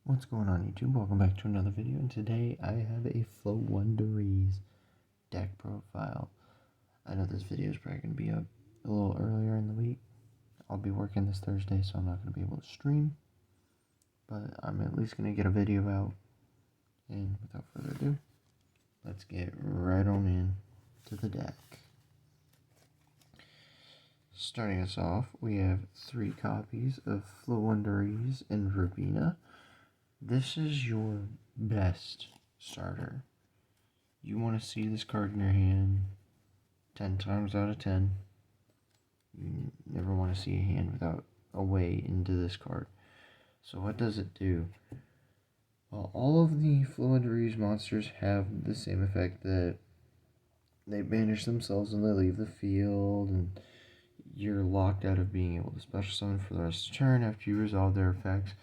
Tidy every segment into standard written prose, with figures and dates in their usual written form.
What's going on, YouTube? Welcome back to another video, and today I have a Floowandereeze deck profile. I know this video is probably going to be up a little earlier in the week. I'll be working this Thursday, so I'm not going to be able to stream, but I'm at least going to get a video out. And without further ado, let's get right on in to the deck. Starting us off, we have 3 copies of Floowandereeze and Verbena. This is your best starter. You want to see this card in your hand 10 times out of 10. You never want to see a hand without a way into this card. So what does it do? Well, all of the Floowandereeze monsters have the same effect, that they banish themselves and they leave the field, and you're locked out of being able to special summon for the rest of the turn after you resolve their effects.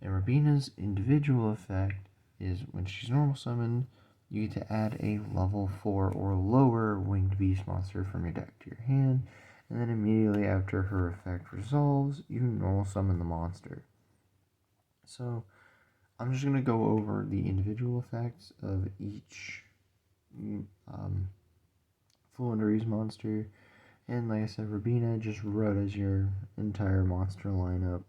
And Rabena's individual effect is when she's normal summoned, you get to add a level 4 or lower winged beast monster from your deck to your hand, and then immediately after her effect resolves, you normal summon the monster. So I'm just going to go over the individual effects of each Floowandereeze monster. And like I said, Verbena just wrote as your entire monster lineup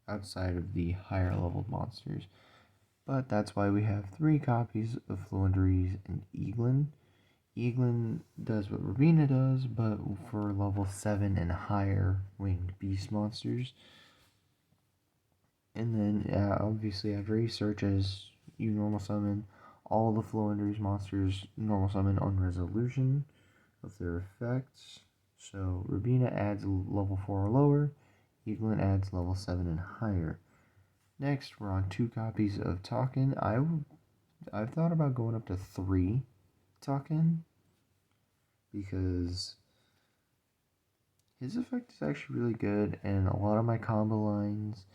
outside of the higher leveled monsters. But that's why we have 3 copies of Floowandereeze and Eaglin. Eaglin does what Verbena does, but for level 7 and higher winged beast monsters. And then obviously after you search, as you normal summon all the Floowandereeze monsters normal summon on resolution of their effects. So Verbena adds level 4 or lower, Eaglin adds level 7 and higher. Next, we're on 2 copies of Talkin. I've thought about going up to 3 Talkin, because his effect is actually really good, and a lot of my combo lines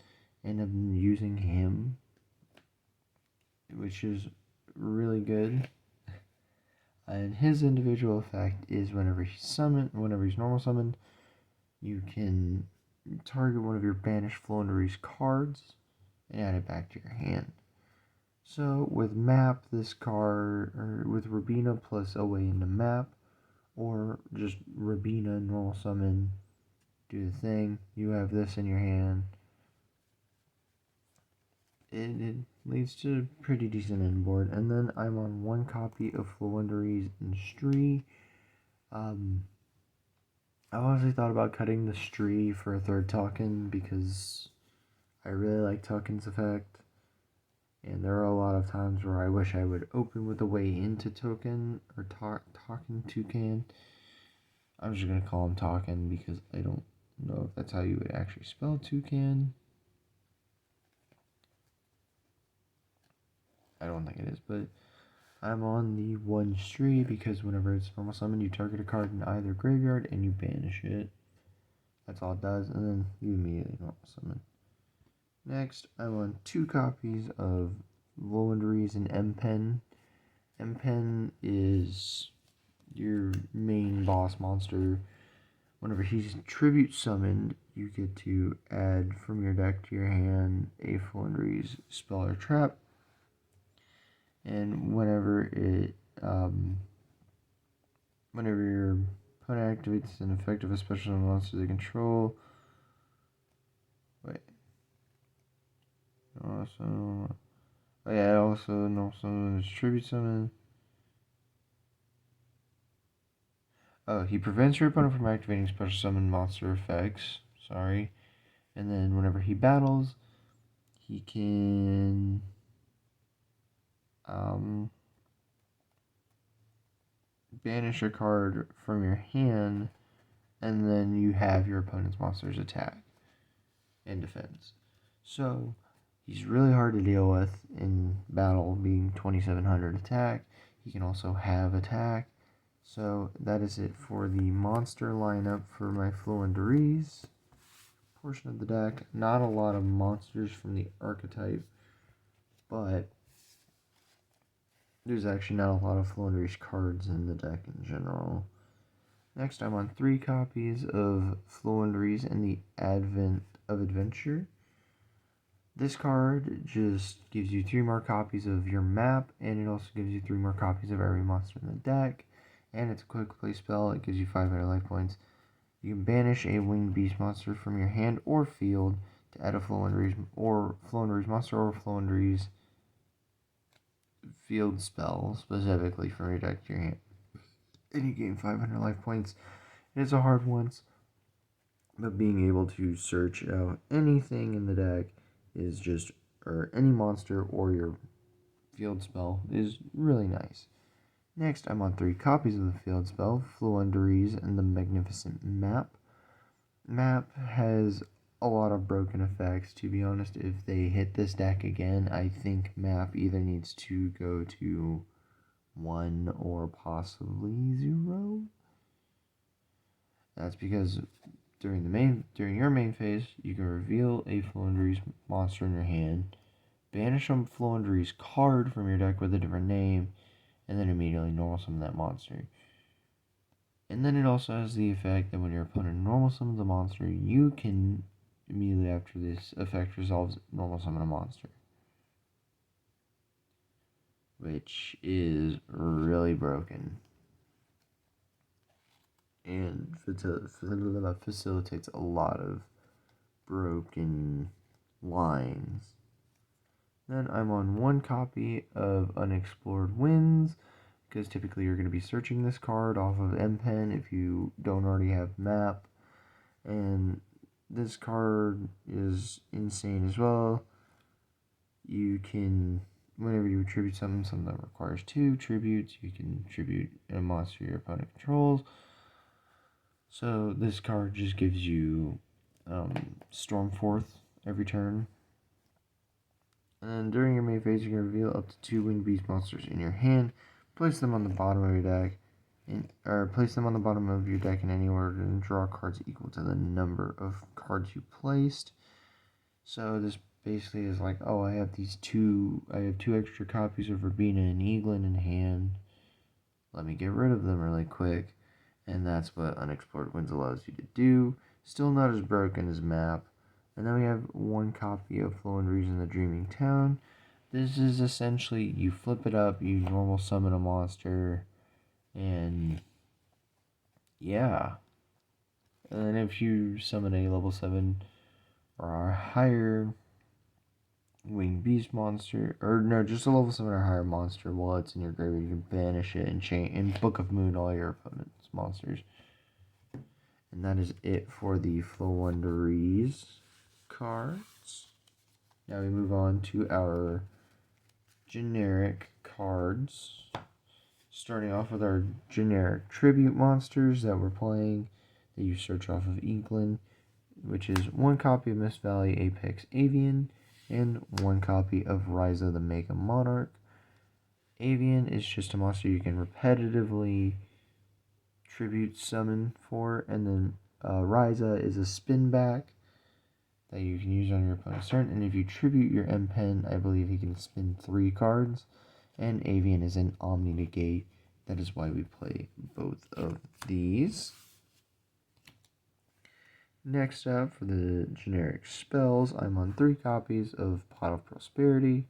end up using him, which is really good. And his individual effect is whenever he's normal summoned, you can target one of your banished Floowandereeze cards and add it back to your hand. So with map this card, or with Verbena plus a way into map, or just Verbena normal summon, do the thing, you have this in your hand. It leads to a pretty decent end board. And then I'm on 1 copy of Floowandereeze and Stree. I honestly thought about cutting the Stree for a 3rd token, because I really like Token's effect. And there are a lot of times where I wish I would open with a way into Token, or Talking Toucan. I'm just going to call him Token because I don't know if that's how you would actually spell Toucan. I don't think it is, but I'm on the 1 Stree because whenever it's normal summon, you target a card in either graveyard and you banish it. That's all it does, and then you immediately normal summon. Next, I'm on 2 copies of Floowandereeze and M-Pen. M-Pen is your main boss monster. Whenever he's tribute summoned, you get to add from your deck to your hand a Floowandereeze spell or trap. And whenever your opponent activates an effect of a special monster they control, also tribute summon. He prevents your opponent from activating special summon monster effects. Sorry. And then whenever he battles, he can banish a card from your hand, and then you have your opponent's monster's attack and defense. So he's really hard to deal with in battle, being 2700 attack. He can also have attack. So that is it for the monster lineup for my Floowandereeze portion of the deck. Not a lot of monsters from the archetype, but there's actually not a lot of Floowandereeze cards in the deck in general. Next, I'm on 3 copies of Floowandereeze and the Advent of Adventure. This card just gives you 3 more copies of your map, and it also gives you 3 more copies of every monster in the deck. And it's a quick play spell. It gives you 500 life points. You can banish a winged beast monster from your hand or field to add a Floowandereeze monster or Floowandereeze field spell specifically from your deck to your hand. And you gain 500 life points. It's a hard once, but being able to search out anything in the deck is just, or any monster or your field spell is really nice. Next, I'm on 3 copies of the field spell, Floowandereeze and the Magnificent Map. Map has a lot of broken effects. To be honest, if they hit this deck again, I think Map either needs to go to 1 or possibly 0. That's because during your main phase, you can reveal a Floowandereeze monster in your hand, banish a Floowandereeze card from your deck with a different name, and then immediately normal summon that monster. And then it also has the effect that when your opponent normal summons a monster, you can immediately after this effect resolves normal summon a monster, which is really broken and facilitates a lot of broken lines. Then I'm on 1 copy of Unexplored Winds, because typically you're going to be searching this card off of MPen if you don't already have Map. And this card is insane as well. You can, whenever you tribute something that requires 2 tributes, you can tribute a monster your opponent controls. So this card just gives you Stormforth every turn. And then during your main phase, you can reveal up to 2 winged beast monsters in your hand. Place them on the bottom of your deck, or place them on the bottom of your deck in any order, and draw cards equal to the number of cards you placed. So this basically is like, oh, I have 2 extra copies of Rabina and Eaglin in hand. Let me get rid of them really quick, and that's what Unexplored Winds allows you to do. Still not as broken as Map. And then we have 1 copy of Floowandereeze in the Dreaming Town. This is essentially, you flip it up, you normal summon a monster, and yeah. And then if you summon a level 7 or higher winged beast monster, or no, just a level 7 or higher monster while it's in your graveyard, you can banish it and Book of Moon all your opponent's monsters. And that is it for the Floowandereeze cards. Now we move on to our generic cards. Starting off with our generic tribute monsters that we're playing, that you search off of Inkland, which is 1 copy of Mist Valley Apex Avian and 1 copy of Ryza the Mega Monarch. Avian is just a monster you can repetitively tribute summon for, and then Ryza is a spin back that you can use on your opponent's turn, and if you tribute your MPen, I believe he can spin 3 cards, and Avian is an Omni Negate. That is why we play both of these. Next up, for the generic spells, I'm on 3 copies of Pot of Prosperity.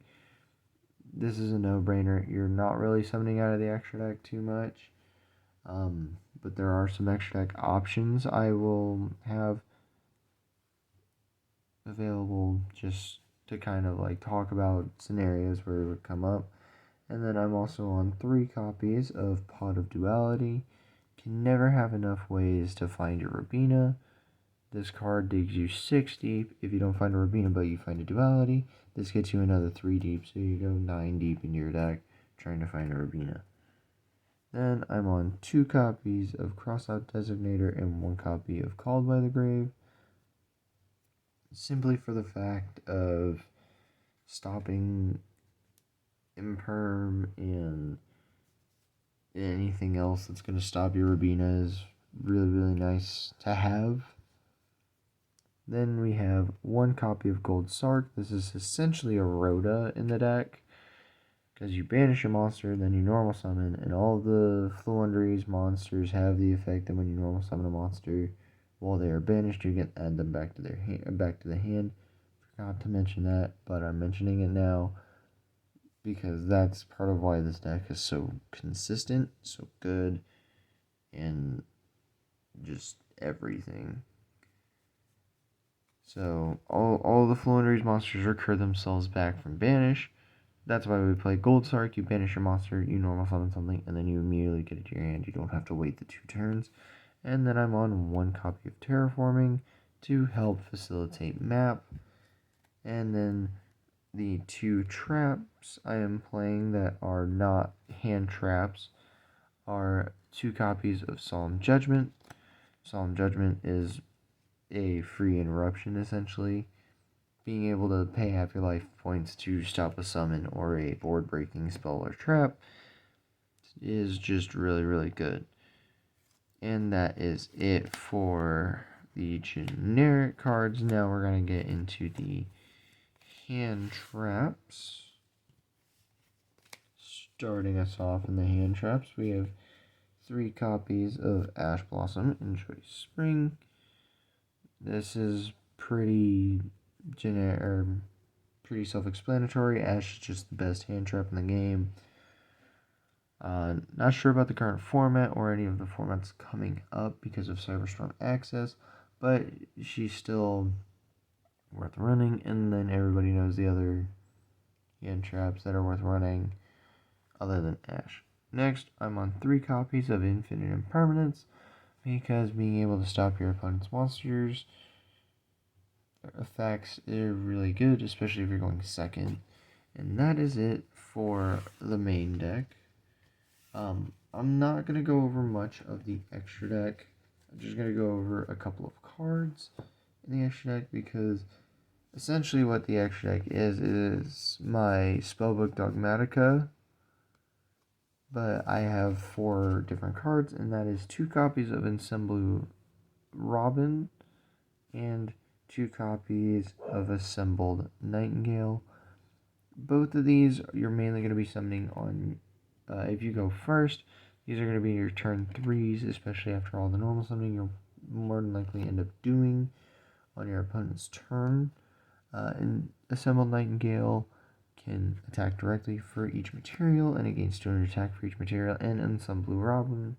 This is a no-brainer. You're not really summoning out of the extra deck too much, but there are some extra deck options I will have available just to kind of like talk about scenarios where it would come up. And then I'm also on 3 copies of Pot of Duality. Can never have enough ways to find your Rabina. This card digs you 6 deep if you don't find a Rabina, but you find a Duality. This gets you another 3 deep, so you go 9 deep in your deck trying to find a Rabina. Then I'm on 2 copies of Crossout Designator and 1 copy of Called by the Grave. Simply for the fact of stopping Imperm and anything else that's going to stop your Rabina is really, really nice to have. Then we have 1 copy of Gold Sark. This is essentially a Rhoda in the deck, because you banish a monster, then you normal summon, and all the Floowandereeze monsters have the effect that when you normal summon a monster, while they are banished, you can add them back to the hand Forgot to mention that, but I'm mentioning it now because that's part of why this deck is so consistent, so good, and just everything. So all the Floowandereeze monsters recur themselves back from banish. That's why we play Gold Sark. You banish your monster, you normal summon something, and then you immediately get it to your hand. You don't have to wait the 2 turns. And then I'm on 1 copy of Terraforming to help facilitate map. And then the 2 traps I am playing that are not hand traps are 2 copies of Solemn Judgment. Solemn Judgment is a free interruption, essentially. Being able to pay half your life points to stop a summon or a board breaking spell or trap is just really, really good. And that is it for the generic cards. Now we're going to get into the hand traps. Starting us off in the hand traps, we have 3 copies of Ash Blossom, Enjoy Spring. This is pretty generic, pretty self-explanatory. Ash is just the best hand trap in the game. Not sure about the current format or any of the formats coming up because of Cyberstorm Access, but she's still worth running. And then everybody knows the other hand traps that are worth running other than Ash. Next, I'm on 3 copies of Infinite Impermanence because being able to stop your opponent's monsters effects are really good, especially if you're going second. And that is it for the main deck. I'm not going to go over much of the extra deck. I'm just going to go over a couple of cards in the extra deck because essentially what the extra deck is my Spellbook Dogmatica, but I have 4 different cards, and that is 2 copies of Ensemble Robin and 2 copies of Assembled Nightingale. Both of these you're mainly going to be summoning on, if you go first, these are going to be your turn 3s, especially after all the normal summoning you'll more than likely end up doing on your opponent's turn. And Assembled Nightingale can attack directly for each material and it gains 200 attack for each material. And Ensemble Robin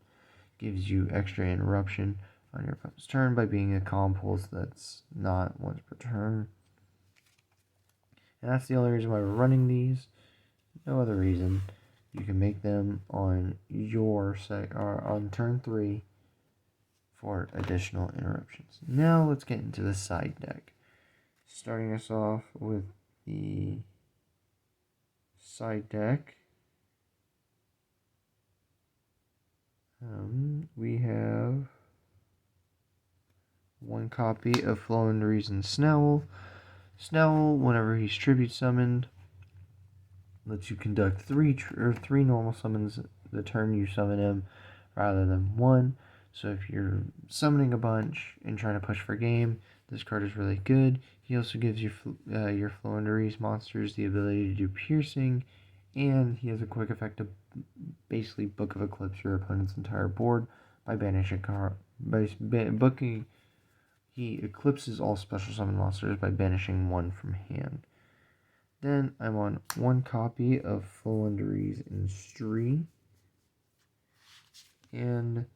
gives you extra interruption on your opponent's turn by being a calm pulse that's not once per turn. And that's the only reason why we're running these. No other reason. You can make them on your on turn 3 for additional interruptions. Now let's get into the side deck. Starting us off with the side deck. We have 1 copy of Floowandereeze and Snowl. Snowl, whenever he's tribute summoned, lets you conduct 3 normal summons the turn you summon him rather than 1. So if you're summoning a bunch and trying to push for game, this card is really good. He also gives your Floowandereeze monsters the ability to do piercing, and he has a quick effect to basically Book of Eclipse your opponent's entire board by banishing card. He eclipses all special summon monsters by banishing 1 from hand. Then I'm on 1 copy of Floowandereeze in Stree. And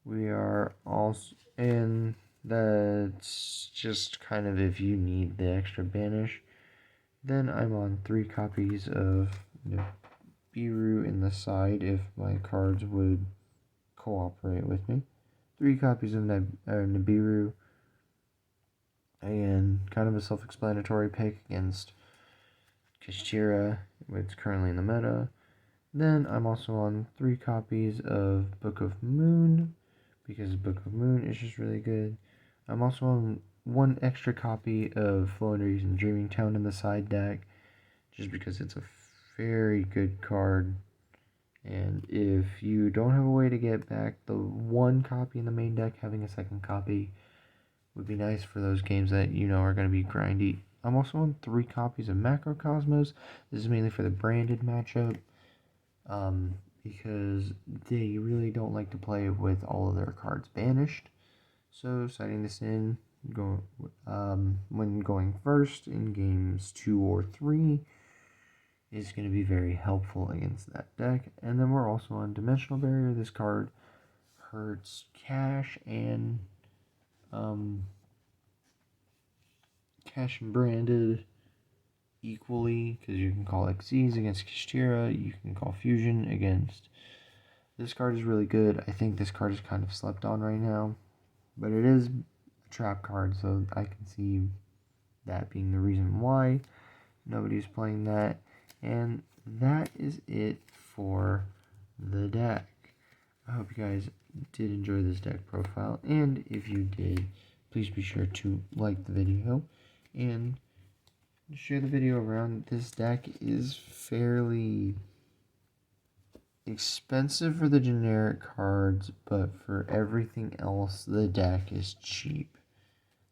we are also, and that's just kind of if you need the extra banish. Then I'm on 3 copies of Nibiru in the side if my cards would cooperate with me. 3 copies of Nibiru. Again, kind of a self-explanatory pick against Kashtira, which is currently in the meta. Then I'm also on 3 copies of Book of Moon, because Book of Moon is just really good. I'm also on 1 extra copy of Floowandereeze and Dreaming Town in the side deck, just because it's a very good card. And if you don't have a way to get back the 1 copy in the main deck, having a 2nd copy would be nice for those games that you know are going to be grindy. I'm also on 3 copies of Macrocosmos. This is mainly for the branded matchup, because they really don't like to play with all of their cards banished. So citing this in, when going first in games 2 or 3 is going to be very helpful against that deck. And then we're also on Dimensional Barrier. This card hurts Cash and Branded equally, because you can call Xyz against Kashtira, you can call Fusion against. This card is really good. I think this card is kind of slept on right now, but it is a trap card, so I can see that being the reason why nobody's playing that. And that is it for the deck. I hope you guys did enjoy this deck profile, and if you did, please be sure to like the video and share the video around. This deck is fairly expensive for the generic cards, but for everything else, the deck is cheap.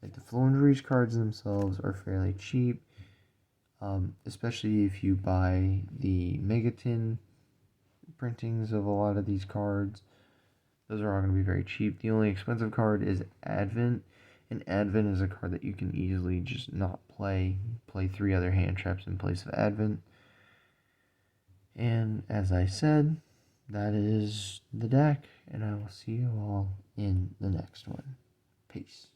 Like the Floowandereeze cards themselves are fairly cheap, especially if you buy the Megatin printings of a lot of these cards. Those are all going to be very cheap. The only expensive card is Advent, and Advent is a card that you can easily just not play 3 other hand traps in place of Advent. And as I said, that is the deck, and I will see you all in the next one. Peace.